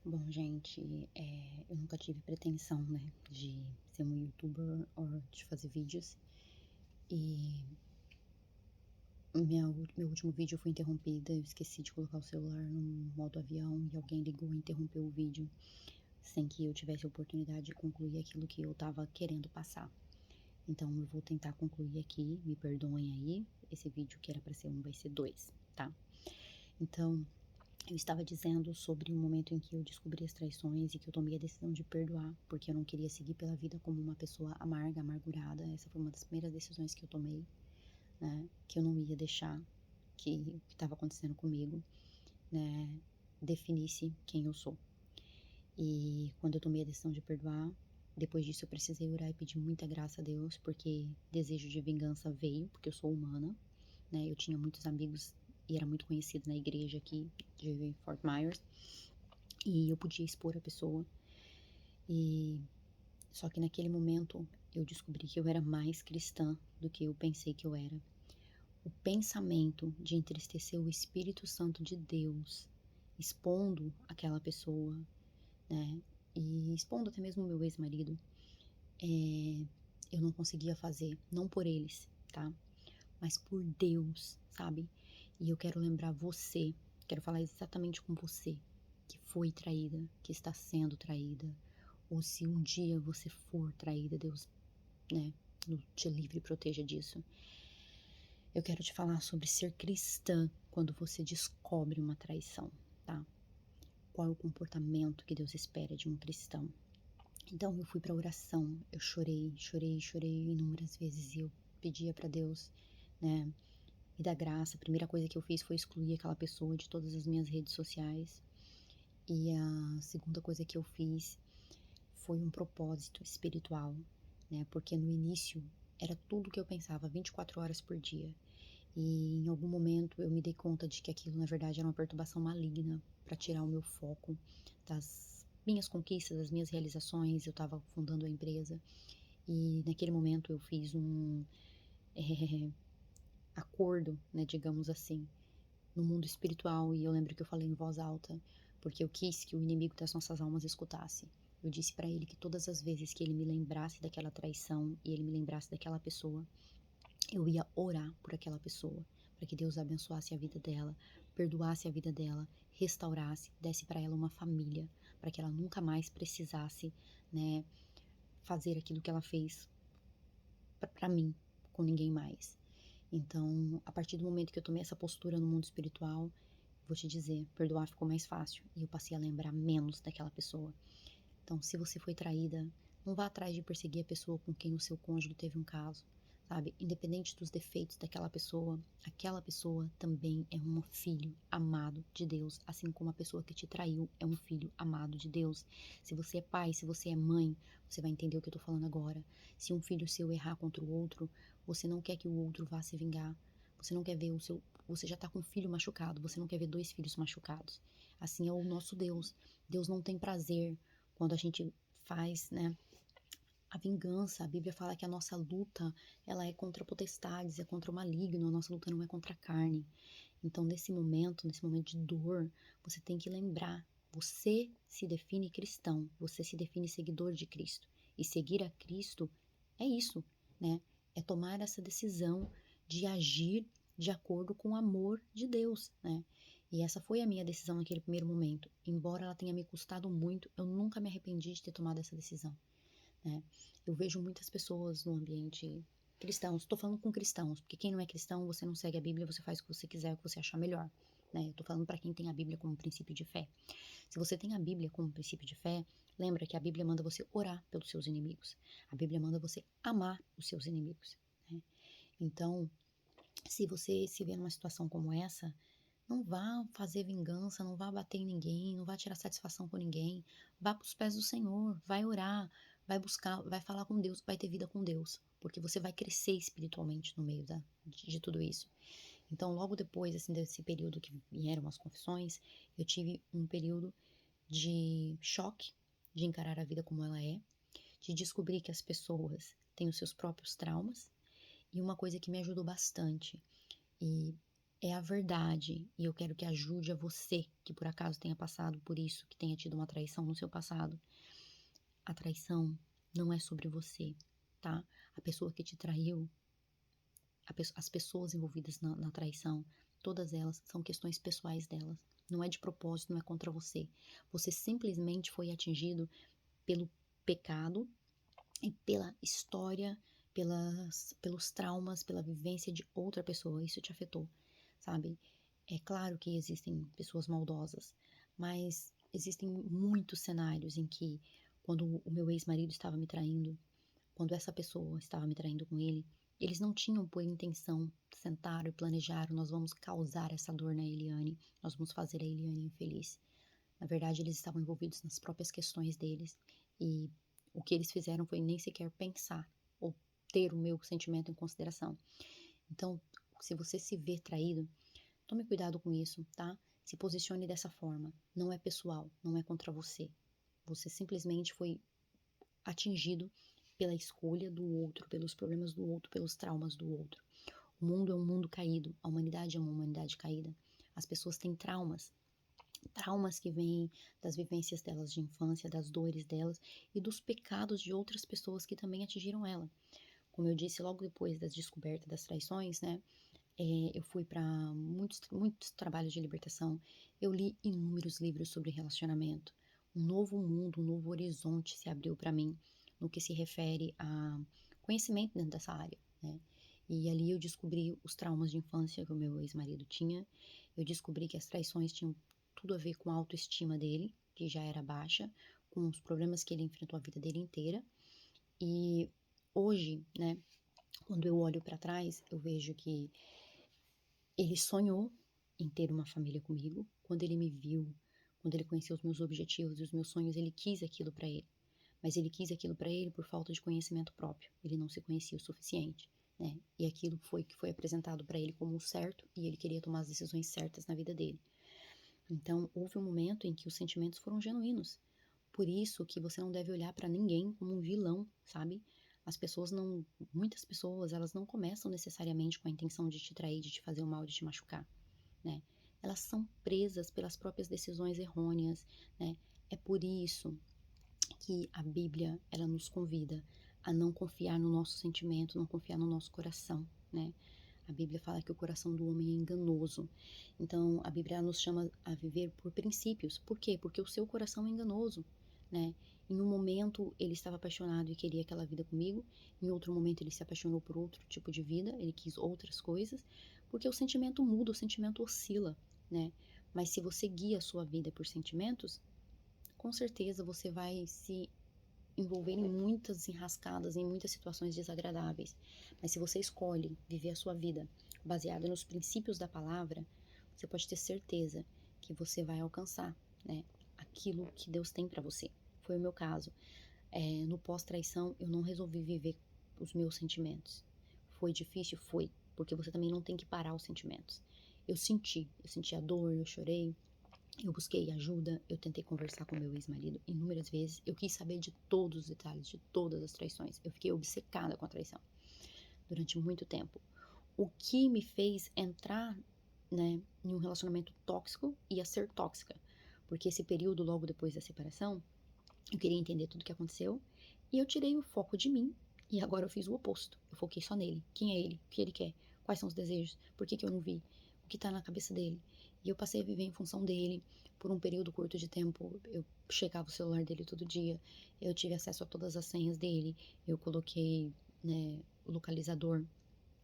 Bom, gente, eu nunca tive pretensão, né, de ser um youtuber ou de fazer vídeos. E meu último vídeo foi interrompida, eu esqueci de colocar o celular no modo avião e alguém ligou e interrompeu o vídeo sem que eu tivesse a oportunidade de concluir aquilo que eu estava querendo passar. Então eu vou tentar concluir aqui, me perdoem aí, esse vídeo que era para ser um vai ser dois, tá? Então, eu estava dizendo sobre o momento em que eu descobri as traições e que eu tomei a decisão de perdoar, porque eu não queria seguir pela vida como uma pessoa amarga, amargurada. Essa foi uma das primeiras decisões que eu tomei, né? Que eu não ia deixar que o que estava acontecendo comigo, né, definisse quem eu sou. E quando eu tomei a decisão de perdoar, depois disso eu precisei orar e pedir muita graça a Deus, porque desejo de vingança veio, porque eu sou humana, né? Eu tinha muitos amigos e era muito conhecida na igreja aqui de Fort Myers, e eu podia expor a pessoa. E só que naquele momento eu descobri que eu era mais cristã do que eu pensei que eu era. O pensamento de entristecer o Espírito Santo de Deus, expondo aquela pessoa, né? E expondo até mesmo o meu ex-marido, eu não conseguia fazer, não por eles, tá? Mas por Deus, sabe? E eu quero lembrar você, quero falar exatamente com você, que foi traída, que está sendo traída, ou se um dia você for traída, Deus, né, te livre e proteja disso. Eu quero te falar sobre ser cristã quando você descobre uma traição, tá? Qual é o comportamento que Deus espera de um cristão? Então eu fui para oração, eu chorei, chorei, chorei inúmeras vezes e eu pedia para Deus, né, me dar graça. A primeira coisa que eu fiz foi excluir aquela pessoa de todas as minhas redes sociais. E a segunda coisa que eu fiz foi um propósito espiritual, né? Porque no início era tudo que eu pensava, 24 horas por dia. E em algum momento eu me dei conta de que aquilo, na verdade, era uma perturbação maligna para tirar o meu foco das minhas conquistas, das minhas realizações. Eu estava fundando a empresa e naquele momento eu fiz um acordo, né, digamos assim, no mundo espiritual. E eu lembro que eu falei em voz alta, porque eu quis que o inimigo das nossas almas escutasse. Eu disse para ele que todas as vezes que ele me lembrasse daquela traição e ele me lembrasse daquela pessoa, eu ia orar por aquela pessoa, para que Deus abençoasse a vida dela, perdoasse a vida dela, restaurasse, desse para ela uma família, para que ela nunca mais precisasse, né, fazer aquilo que ela fez para mim, com ninguém mais. Então, a partir do momento que eu tomei essa postura no mundo espiritual, vou te dizer, perdoar ficou mais fácil e eu passei a lembrar menos daquela pessoa. Então, se você foi traída, não vá atrás de perseguir a pessoa com quem o seu cônjuge teve um caso, sabe? Independente dos defeitos daquela pessoa, aquela pessoa também é um filho amado de Deus, assim como a pessoa que te traiu é um filho amado de Deus. Se você é pai, se você é mãe, você vai entender o que eu tô falando agora. Se um filho seu errar contra o outro, você não quer que o outro vá se vingar. Você não quer ver o seu. Você já tá com um filho machucado, você não quer ver dois filhos machucados. Assim é o nosso Deus. Deus não tem prazer quando a gente faz, né, a vingança. A Bíblia fala que a nossa luta, ela é contra potestades, é contra o maligno, a nossa luta não é contra a carne. Então, nesse momento de dor, você tem que lembrar, você se define cristão, você se define seguidor de Cristo. E seguir a Cristo é isso, né? É tomar essa decisão de agir de acordo com o amor de Deus, né? E essa foi a minha decisão naquele primeiro momento. Embora ela tenha me custado muito, eu nunca me arrependi de ter tomado essa decisão, né? Eu vejo muitas pessoas no ambiente cristãos, estou falando com cristãos, porque quem não é cristão, você não segue a Bíblia, você faz o que você quiser, o que você achar melhor, né? Eu tô falando para quem tem a Bíblia como princípio de fé. Se você tem a Bíblia como princípio de fé, lembra que a Bíblia manda você orar pelos seus inimigos. A Bíblia manda você amar os seus inimigos, né? Então, se você se vê numa situação como essa, não vá fazer vingança, não vá bater em ninguém, não vá tirar satisfação com ninguém. Vá para os pés do Senhor, vai orar, vai buscar, vai falar com Deus, vai ter vida com Deus, porque você vai crescer espiritualmente no meio de tudo isso. Então, logo depois, assim, desse período que vieram as confissões, eu tive um período de choque, de encarar a vida como ela é, de descobrir que as pessoas têm os seus próprios traumas, e uma coisa que me ajudou bastante, e é a verdade, e eu quero que ajude a você que por acaso tenha passado por isso, que tenha tido uma traição no seu passado. A traição não é sobre você, tá? A pessoa que te traiu, as pessoas envolvidas na traição, todas elas são questões pessoais delas. Não é de propósito, não é contra você. Você simplesmente foi atingido pelo pecado e pela história, pelos traumas, pela vivência de outra pessoa. Isso te afetou, sabe? É claro que existem pessoas maldosas, mas existem muitos cenários em que, quando o meu ex-marido estava me traindo, quando essa pessoa estava me traindo com ele, eles não tinham por intenção, sentaram e planejaram, nós vamos causar essa dor na Eliane, nós vamos fazer a Eliane infeliz. Na verdade, eles estavam envolvidos nas próprias questões deles e o que eles fizeram foi nem sequer pensar ou ter o meu sentimento em consideração. Então, se você se vê traído, tome cuidado com isso, tá? Se posicione dessa forma. Não é pessoal, não é contra você. Você simplesmente foi atingido pela escolha do outro, pelos problemas do outro, pelos traumas do outro. O mundo é um mundo caído, a humanidade é uma humanidade caída. As pessoas têm traumas, traumas que vêm das vivências delas de infância, das dores delas e dos pecados de outras pessoas que também atingiram ela. Como eu disse, logo depois das descobertas das traições, né, eu fui para muitos trabalhos de libertação, eu li inúmeros livros sobre relacionamento. Um novo mundo, um novo horizonte se abriu para mim no que se refere a conhecimento dentro dessa área, né? E ali eu descobri os traumas de infância que o meu ex-marido tinha, eu descobri que as traições tinham tudo a ver com a autoestima dele, que já era baixa, com os problemas que ele enfrentou a vida dele inteira. E hoje, né, quando eu olho para trás, eu vejo que ele sonhou em ter uma família comigo. Quando ele me viu, quando ele conheceu os meus objetivos e os meus sonhos, ele quis aquilo para ele. Mas ele quis aquilo para ele por falta de conhecimento próprio. Ele não se conhecia o suficiente, né? E aquilo foi que foi apresentado para ele como o certo e ele queria tomar as decisões certas na vida dele. Então, houve um momento em que os sentimentos foram genuínos. Por isso que você não deve olhar para ninguém como um vilão, sabe? As pessoas não, muitas pessoas, elas não começam necessariamente com a intenção de te trair, de te fazer o mal, de te machucar, né? Elas são presas pelas próprias decisões errôneas, né? É por isso que a Bíblia, ela nos convida a não confiar no nosso sentimento, não confiar no nosso coração, né? A Bíblia fala que o coração do homem é enganoso. Então, a Bíblia nos chama a viver por princípios. Por quê? Porque o seu coração é enganoso, né? Em um momento ele estava apaixonado e queria aquela vida comigo, em outro momento ele se apaixonou por outro tipo de vida, ele quis outras coisas, porque o sentimento muda, o sentimento oscila, né? Mas se você guia a sua vida por sentimentos, com certeza você vai se envolver em muitas enrascadas, em muitas situações desagradáveis. Mas se você escolhe viver a sua vida baseada nos princípios da palavra, você pode ter certeza que você vai alcançar, né, aquilo que Deus tem para você. Foi o meu caso. No pós-traição, eu não resolvi viver os meus sentimentos. Foi difícil? Foi, porque você também não tem que parar os sentimentos. Eu senti a dor, eu chorei, eu busquei ajuda, eu tentei conversar com meu ex-marido inúmeras vezes, eu quis saber de todos os detalhes, de todas as traições. Eu fiquei obcecada com a traição durante muito tempo. O que me fez entrar, né, em um relacionamento tóxico e a ser tóxica. Porque esse período logo depois da separação, eu queria entender tudo o que aconteceu e eu tirei o foco de mim e agora eu fiz o oposto. Eu foquei só nele. Quem é ele? O que ele quer? Quais são os desejos? Por que eu não vi? O que tá na cabeça dele? E eu passei a viver em função dele por um período curto de tempo. Eu checava o celular dele todo dia. Eu tive acesso a todas as senhas dele. Eu coloquei, né, o localizador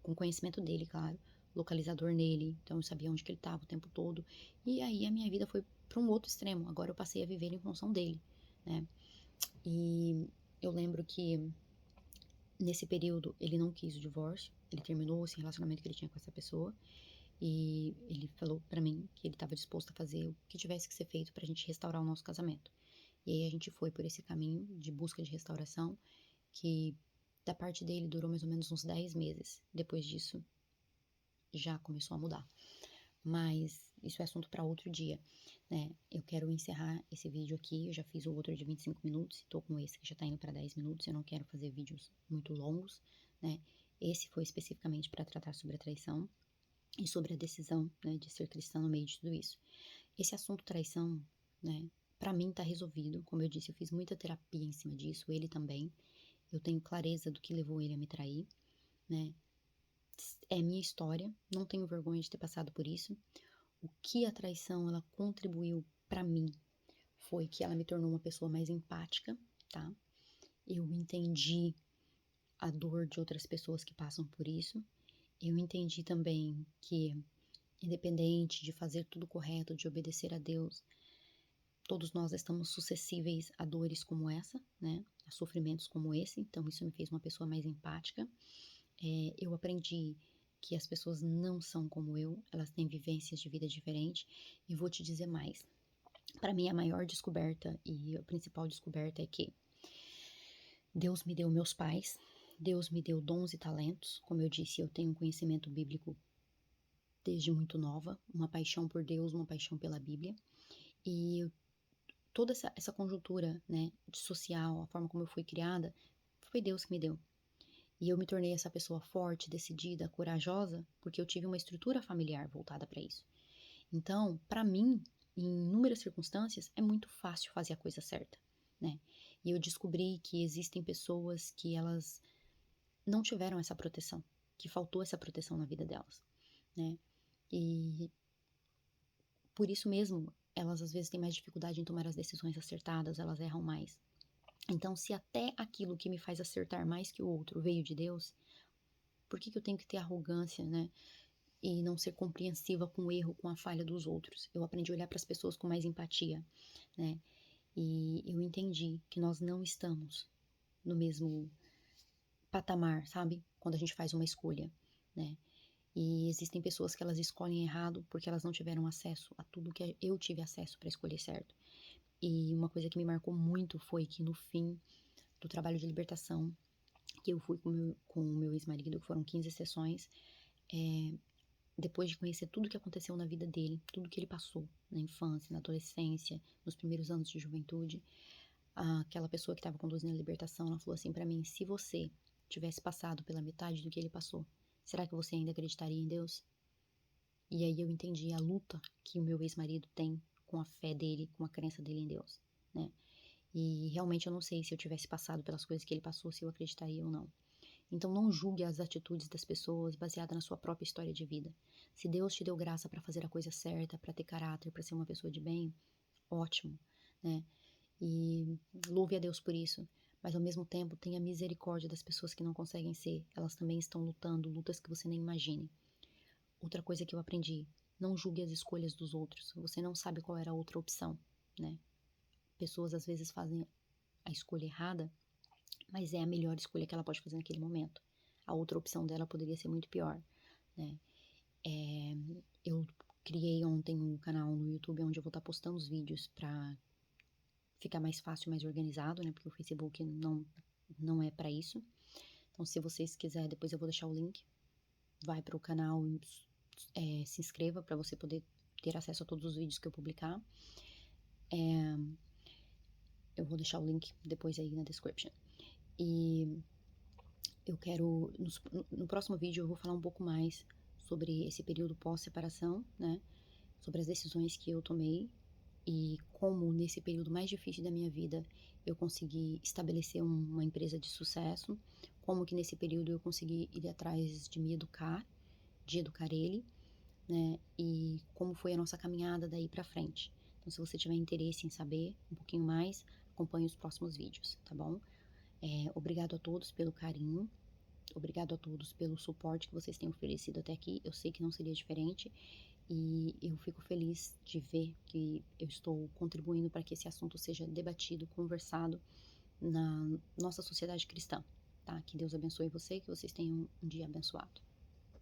com conhecimento dele, claro, localizador nele, então eu sabia onde que ele estava o tempo todo. E aí a minha vida foi para um outro extremo. Agora eu passei a viver em função dele, né? E eu lembro que nesse período ele não quis o divórcio, ele terminou esse relacionamento que ele tinha com essa pessoa e ele falou pra mim que ele estava disposto a fazer o que tivesse que ser feito pra gente restaurar o nosso casamento. E aí a gente foi por esse caminho de busca de restauração que da parte dele durou mais ou menos uns 10 meses. Depois disso já começou a mudar. Mas isso é assunto para outro dia, né? Eu quero encerrar esse vídeo aqui. Eu já fiz o outro de 25 minutos, tô com esse que já tá indo para 10 minutos. Eu não quero fazer vídeos muito longos, né? Esse foi especificamente para tratar sobre a traição. e sobre a decisão, né, de ser cristã no meio de tudo isso. Esse assunto traição, né, pra mim tá resolvido. Como eu disse, eu fiz muita terapia em cima disso, ele também. Eu tenho clareza do que levou ele a me trair, né? É minha história, não tenho vergonha de ter passado por isso. O que a traição ela contribuiu pra mim foi que ela me tornou uma pessoa mais empática, tá? Eu entendi a dor de outras pessoas que passam por isso. Eu entendi também que, independente de fazer tudo correto, de obedecer a Deus, todos nós estamos suscetíveis a dores como essa, né? A sofrimentos como esse. Então, isso me fez uma pessoa mais empática. Eu aprendi que as pessoas não são como eu, elas têm vivências de vida diferentes. E vou te dizer mais. Para mim, a maior descoberta e a principal descoberta é que Deus me deu meus pais, Deus me deu dons e talentos. Como eu disse, eu tenho um conhecimento bíblico desde muito nova, uma paixão por Deus, uma paixão pela Bíblia. E toda essa conjuntura, né, de social, a forma como eu fui criada, foi Deus que me deu. E eu me tornei essa pessoa forte, decidida, corajosa, porque eu tive uma estrutura familiar voltada para isso. Então, para mim, em inúmeras circunstâncias, é muito fácil fazer a coisa certa, né? E eu descobri que existem pessoas que elas não tiveram essa proteção, que faltou essa proteção na vida delas, né? E por isso mesmo, elas às vezes têm mais dificuldade em tomar as decisões acertadas, elas erram mais. Então, se até aquilo que me faz acertar mais que o outro veio de Deus, por que eu tenho que ter arrogância, né? E não ser compreensiva com o erro, com a falha dos outros? Eu aprendi a olhar para as pessoas com mais empatia, né? E eu entendi que nós não estamos no mesmo patamar, sabe? Quando a gente faz uma escolha, né? E existem pessoas que elas escolhem errado porque elas não tiveram acesso a tudo que eu tive acesso para escolher certo. E uma coisa que me marcou muito foi que no fim do trabalho de libertação, que eu fui com o meu ex-marido, que foram 15 sessões, depois de conhecer tudo que aconteceu na vida dele, tudo que ele passou na infância, na adolescência, nos primeiros anos de juventude, aquela pessoa que estava conduzindo a libertação, ela falou assim para mim: se você tivesse passado pela metade do que ele passou, será que você ainda acreditaria em Deus? E aí eu entendi a luta que o meu ex-marido tem com a fé dele, com a crença dele em Deus, né? E realmente eu não sei se eu tivesse passado pelas coisas que ele passou, se eu acreditaria ou não. Então não julgue as atitudes das pessoas baseada na sua própria história de vida. Se Deus te deu graça para fazer a coisa certa, para ter caráter, para ser uma pessoa de bem, ótimo, né? E louve a Deus por isso. Mas ao mesmo tempo tenha misericórdia das pessoas que não conseguem ser. Elas também estão lutando, lutas que você nem imagine. Outra coisa que eu aprendi: não julgue as escolhas dos outros. Você não sabe qual era a outra opção, né? Pessoas às vezes fazem a escolha errada, mas é a melhor escolha que ela pode fazer naquele momento. A outra opção dela poderia ser muito pior, né? Eu criei ontem um canal no YouTube onde eu vou estar postando os vídeos para ficar mais fácil, mais organizado, né? Porque o Facebook não é para isso. Então, se vocês quiserem, depois eu vou deixar o link. Vai para o canal, se inscreva para você poder ter acesso a todos os vídeos que eu publicar. Eu vou deixar o link depois aí na description. E eu quero, no próximo vídeo eu vou falar um pouco mais sobre esse período pós-separação, né? Sobre as decisões que eu tomei e como nesse período mais difícil da minha vida eu consegui estabelecer uma empresa de sucesso, como que nesse período eu consegui ir atrás de me educar, de educar ele, né? E como foi a nossa caminhada daí pra frente. Então, se você tiver interesse em saber um pouquinho mais, acompanhe os próximos vídeos, tá bom? Obrigado a todos pelo carinho, obrigado a todos pelo suporte que vocês têm oferecido até aqui. Eu sei que não seria diferente e eu fico feliz de ver que eu estou contribuindo para que esse assunto seja debatido, conversado na nossa sociedade cristã, tá? Que Deus abençoe você e que vocês tenham um dia abençoado.